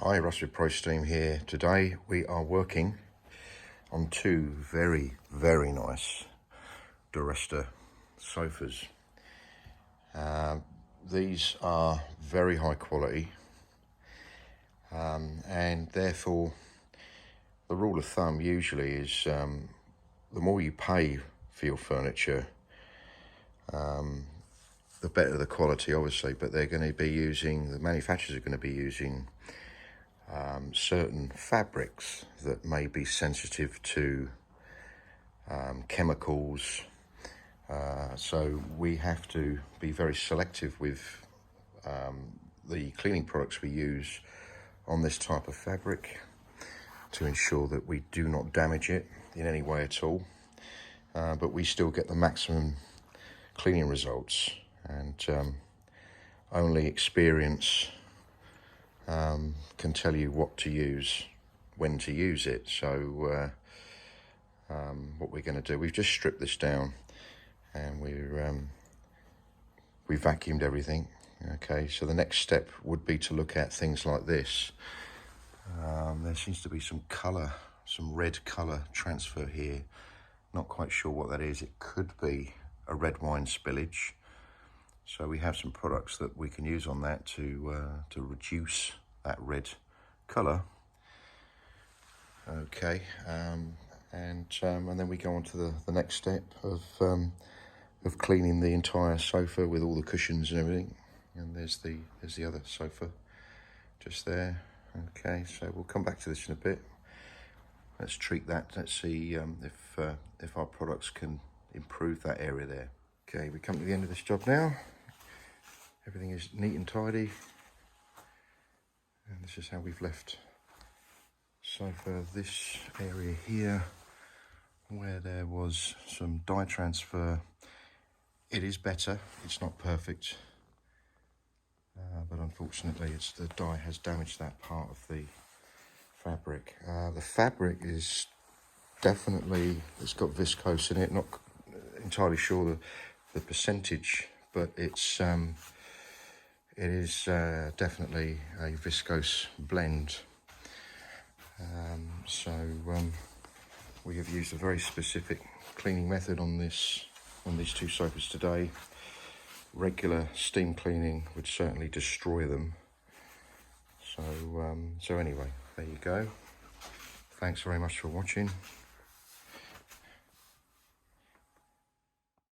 Hi, Russ with Pro Steam here. Today we are working on two very nice Duresta sofas. These are very high quality and therefore the rule of thumb usually is the more you pay for your furniture, the better the quality obviously, but they're going to be using, the manufacturers are going to be using certain fabrics that may be sensitive to chemicals, so we have to be very selective with the cleaning products we use on this type of fabric to ensure that we do not damage it in any way at all, but we still get the maximum cleaning results, and only experience can tell you what to use, when to use it. So what we're going to do, we've just stripped this down and we vacuumed everything. Okay, so the next step would be to look at things like this. There seems to be some colour, some red colour transfer here. Not quite sure what that is. It could be a red wine spillage. So we have some products that we can use on that to reduce that red colour. Okay, and then we go on to the next step of cleaning the entire sofa with all the cushions and everything. And there's the other sofa just there. Okay, so we'll come back to this in a bit. Let's treat that. Let's see if our products can improve that area there. Okay, we come to the end of this job now. Everything is neat and tidy, and this is how we've left sofa. This area here where there was some dye transfer, it is better. It's not perfect, but unfortunately the dye has damaged that part of the fabric. The fabric is definitely, it's got viscose in it. Not entirely sure the percentage, but it is definitely a viscose blend. So we have used a very specific cleaning method on these two sofas today. Regular steam cleaning would certainly destroy them. So anyway, there you go. Thanks very much for watching.